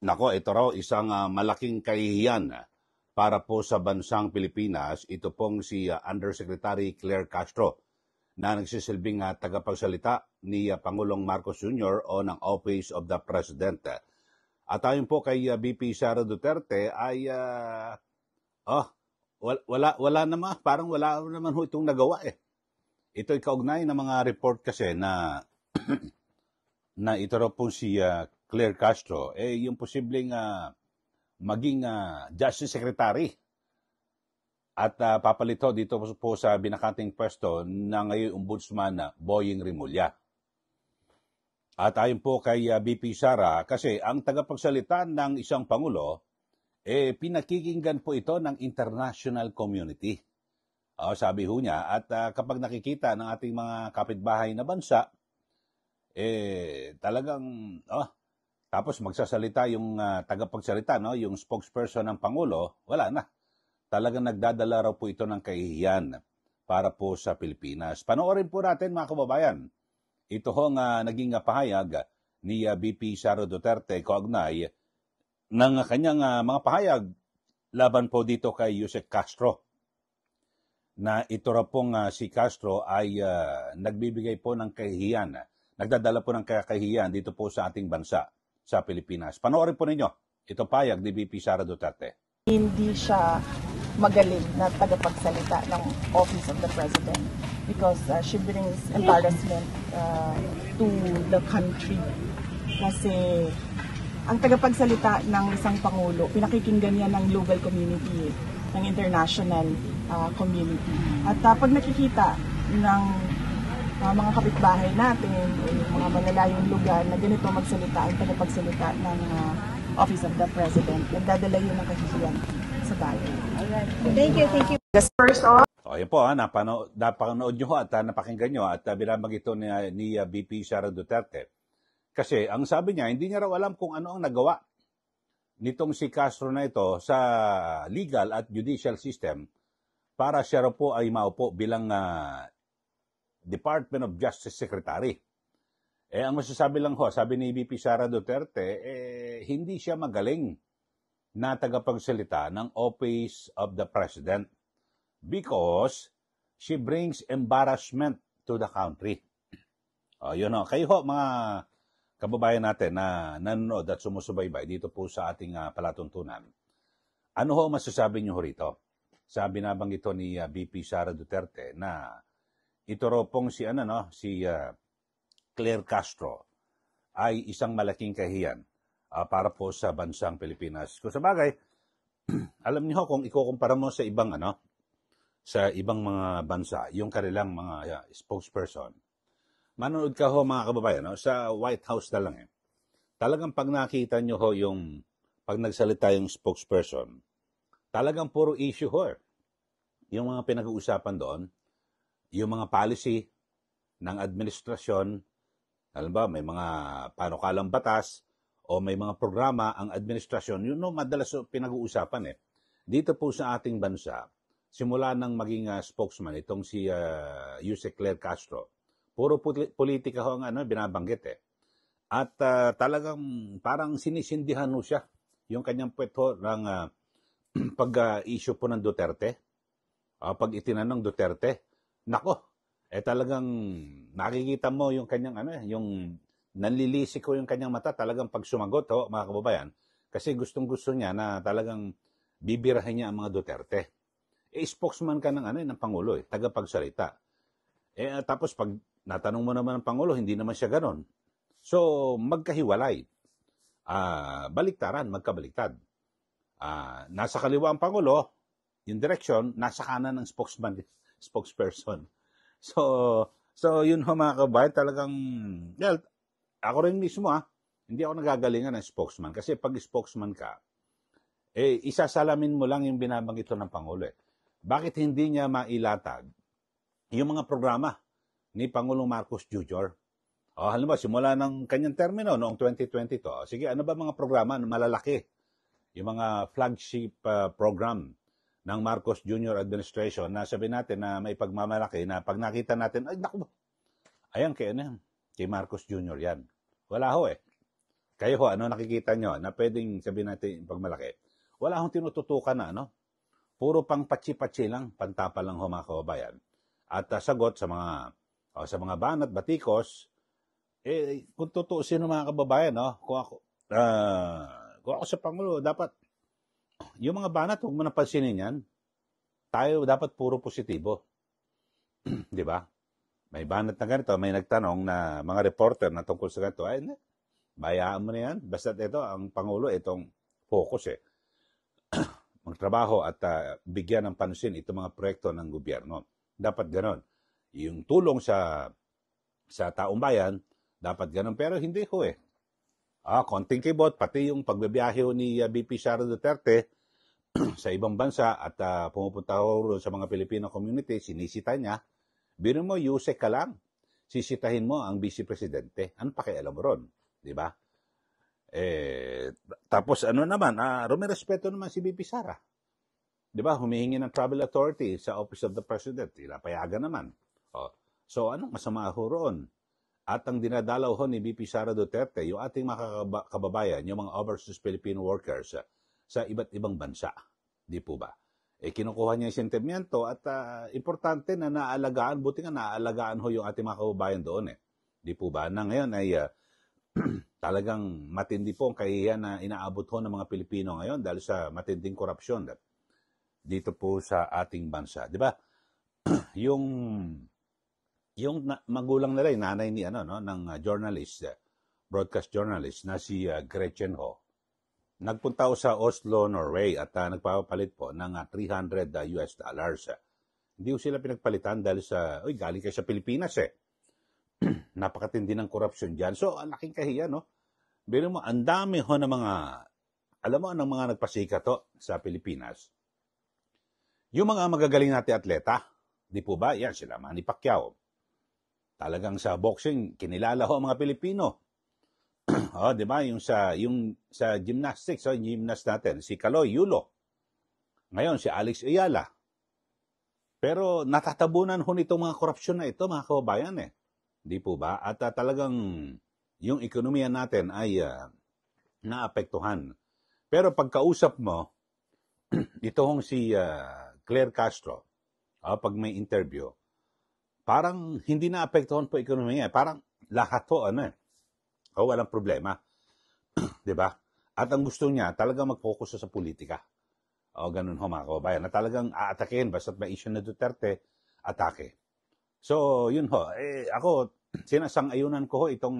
Nako, ito raw isang malaking kahihiyan para po sa bansang Pilipinas. Ito pong si Undersecretary Claire Castro na nagsisilbing tagapagsalita ni Pangulong Marcos Jr. o ng Office of the President. At ayon po kay VP Sara Duterte ay wala naman, parang wala naman ho itong nagawa eh. Ito'y kaugnay ng mga report kasi na na ito raw po si Claire Castro, yung posibleng maging Justice Secretary at papalito dito po sa binakating pwesto na ngayon Ombudsman Boying Rimulya. At ayon po kay VP Sara, kasi ang tagapagsalita ng isang Pangulo, pinakikinggan po ito ng international community. Sabi ho niya, at kapag nakikita ng ating mga kapitbahay na bansa, talagang, tapos magsasalita yung tagapagsalita, no? Yung spokesperson ng Pangulo, wala na. Talagang nagdadala raw po ito ng kahihiyan para po sa Pilipinas. Panoorin po natin mga kababayan. Ito hong naging pahayag ni VP Sara Duterte kaugnay ng kanyang mga pahayag laban po dito kay Yusek Castro. Na ito raw pong si Castro ay nagbibigay po ng kahihiyan. Nagdadala po ng kahihiyan dito po sa ating bansa, sa Pilipinas. Panoorin po ninyo, ito payag ni VP Sara Duterte. Hindi siya magaling na tagapagsalita ng Office of the President because she brings embarrassment to the country. Kasi ang tagapagsalita ng isang Pangulo, pinakikinggan niya ng global community, ng international community. At pag nakikita ng mga kapitbahay natin, yung mga malalayong lugar na ganito magsalita, ang tagapagsalita ng Office of the President, nagdadala yun ng kahihiyan sa bayan. Thank you, thank you. First off, Ayan po, napanood nyo at napakinggan nyo at binabag ito ni VP Sara Duterte. Kasi ang sabi niya, hindi niya raw alam kung ano ang nagawa nitong si Castro na ito sa legal at judicial system para siya raw po ay maupo bilang Department of Justice Secretary. Ang masasabi lang ho, sabi ni VP Sara Duterte, hindi siya magaling na tagapagsalita ng Office of the President because she brings embarrassment to the country. Yun ho. Kayo ho, mga kababayan natin na nanonood at sumusubaybay dito po sa ating palatuntunan. Ano ho masasabi niyo rito? Sabi na bang ito ni VP Sara Duterte na ito raw pong si Claire Castro ay isang malaking kahiyan para po sa bansang Pilipinas. Kung sa bagay, alam niyo kung ikukumpara mo sa ibang mga bansa, yung kanilang mga spokesperson. Manood ka ho mga kababayan, sa White House na lang Talagang pag nakita niyo ho yung pag nagsalita yung spokesperson, talagang puro issue ho. Yung mga pinag-uusapan doon, yung mga policy ng administrasyon, alam ba, may mga panukalang batas o may mga programa ang administrasyon, yun madalas pinag-uusapan Dito po sa ating bansa, simula nang maging spokesman itong si Yusek Claire Castro, puro politika ho ang binabanggit At talagang parang sinisindihan ho siya yung kanyang puwet ho ng pag-issue po ng Duterte. Pag itinanong Duterte, nako, talagang nakikita mo yung kanyang yung nanlilisik ko yung kanyang mata talagang pag sumagot mga kababayan, kasi gustong-gusto niya na talagang bibirahin niya ang mga Duterte. Spokesman ka ng Pangulo tagapagsalita. Tapos pag natanong mo naman ng Pangulo, hindi naman siya ganon. So, magkahiwalay. Baliktaran, magkabaliktad. Nasa kaliwa ang Pangulo, yung direction, nasa kanan ng spokesperson. So yun ho mga kabayan, talagang, ako rin mismo hindi ako nagagalingan ng spokesman. Kasi pag spokesman ka, isasalamin mo lang yung binabanggit ng Pangulo Bakit hindi niya mailatag yung mga programa ni Pangulong Marcos Jr.? Halimbawa, simula ng kanyang termino noong 2022, sige, ano ba mga programa na malalaki? Yung mga flagship program ng Marcos Jr. administration na sabihin natin na may pagmamalaki na pag nakita natin, ay naku, ayan kay Marcos Jr. yan. Wala ho Kayo ho, ano nakikita nyo na pwedeng sabihin natin pagmalaki? Wala akong tinututukan na, ano? Puro pang patsi-patsi lang, pantapa lang ho mga kababayan. At sagot sa mga banat, batikos, kung tutuusin ng mga kababayan, no? Kung ako sa Pangulo, dapat yung mga banat, huwag mo napansinin yan. Tayo dapat puro positibo. Di ba? May banat na ganito, may nagtanong na mga reporter na tungkol sa ganito, ay, bayaan mo na yan. Basta ito, ang Pangulo, itong focus magtrabaho at bigyan ng pansin itong mga proyekto ng gobyerno. Dapat ganon. Yung tulong sa taong bayan, dapat ganon. Pero hindi ho konting kibot, pati yung pagbibiyahe ni VP Sara Duterte sa ibang bansa at pumupunta ho sa mga Filipino community, sinisita niya, biro mo, yusek ka lang. Sisitahin mo ang Vice Presidente. Ano pakialam mo ron? Di ba? Tapos ano naman, rumirespeto naman si VP Sara. Di ba? Humihingi ng travel authority sa Office of the President. Payagan naman. So anong masama ho roon? At ang dinadalaw ho ni VP Sara Duterte, yung ating mga kababayan, yung mga overseas Filipino workers sa iba't ibang bansa. Di po ba? Kinukuha niya yung sentimiento at importante na naalagaan, buti nga naalagaan ho yung ating mga kababayan doon Di po ba? Na ngayon ay talagang matindi po ang kahihiyan na inaabot ho ng mga Pilipino ngayon dahil sa matinding korupsyon dito po sa ating bansa. Di ba? yung magulang nila, yung nanay ni ng journalist, broadcast journalist na si Gretchen Ho, nagpunta ho sa Oslo, Norway at nagpapalit po ng $300. Hindi ho sila pinagpalitan dahil galing kayo sa Pilipinas Napakatindi ng korupsyon dyan. So, ang laking kahiya, no? Biro mo, ang dami ho ng mga, alam mo, ng mga nagpasikat sa Pilipinas. Yung mga magagaling natin atleta, di po ba? Yan, sila Manny Pacquiao. Talagang sa boxing, kinilala ho ang mga Pilipino. Di ba? Yung sa gymnastics, yung gymnast natin, si Kaloy Yulo. Ngayon, si Alex Ayala. Pero natatabunan ho nitong mga korupsyon na ito, mga kababayan Di po ba? At talagang yung ekonomiya natin ay naapektuhan. Pero pagkausap mo, ito hong si Claire Castro, pag may interview, parang hindi naapektuhan po ekonomiya. Parang lahat po, walang problema. Di ba? At ang gusto niya, talagang mag-focus sa politika. Ganun ho mga kababayan. Na talagang aatakin, basta't may issue na Duterte, atake. So, yun ho. Ako, sinasang-ayunan ko ho itong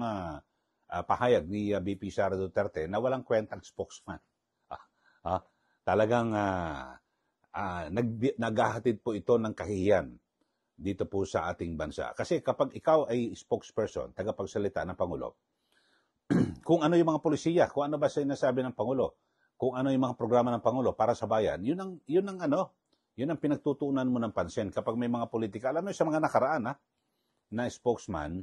pahayag ni VP Sara Duterte na walang kwentang spokesman. Talagang naghahatid po ito ng kahihiyan dito po sa ating bansa. Kasi kapag ikaw ay spokesperson, tagapagsalita ng Pangulo, kung ano yung mga polisiya, kung ano ba sinasabi ng Pangulo, kung ano yung mga programa ng Pangulo para sa bayan, yun ang pinagtutuunan mo ng pansin kapag may mga politika. Alam mo sa mga nakaraan na spokesman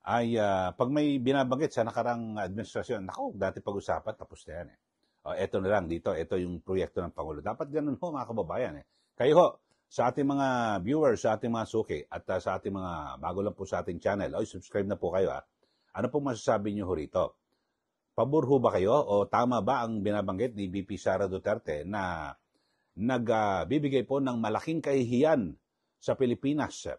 ay pag may binabanggit sa nakarang administrasyon, dati pag-usapan, tapos na yan eto na lang dito, ito yung proyekto ng Pangulo. Dapat ganun ho mga kababayan Kayo ho, sa ating mga viewers, sa ating mga suki, at sa ating mga bago lang po sa ating channel, subscribe na po kayo Ano pong masasabi niyo ho rito? Pabor ho ba kayo o tama ba ang binabanggit ni VP Sara Duterte na nagbibigay po ng malaking kahihiyan sa Pilipinas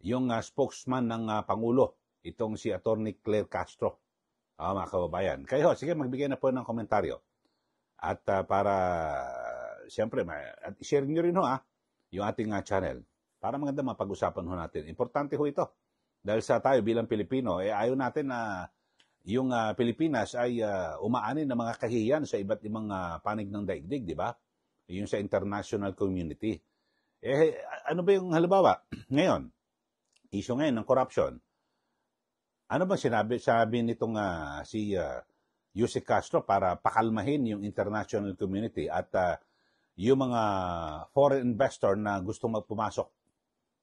yung spokesman ng Pangulo, itong si Attorney Claire Castro, mga kababayan. Kayo, sige, magbigay na po ng komentaryo. At para, siyempre, share nyo rin yung ating channel para maganda mapag-usapan ho natin. Importante ho ito. Dahil sa tayo bilang Pilipino, ayaw natin na yung Pilipinas ay umaanin ng mga kahihiyan sa iba't ibang panig ng daigdig, di ba? Yung sa international community. Ano ba yung halimbawa? Ngayon, issue ngayon ng corruption. Ano ba sabi nitong si Yusek Castro para pakalmahin yung international community at yung mga foreign investor na gustong magpumasok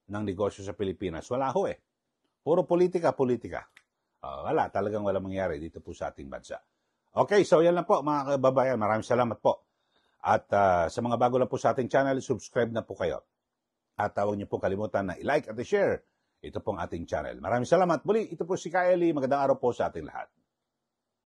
ng negosyo sa Pilipinas? Wala ho Puro politika. Talagang wala mangyari dito po sa ating bansa. Okay, so yan lang po mga kababayan. Maraming salamat po. At sa mga bago lang po sa ating channel, subscribe na po kayo. At huwag niyo po kalimutan na i-like at i-share ito pong ating channel. Maraming salamat. Muli, ito po si Kyle Lee. Magandang araw po sa ating lahat.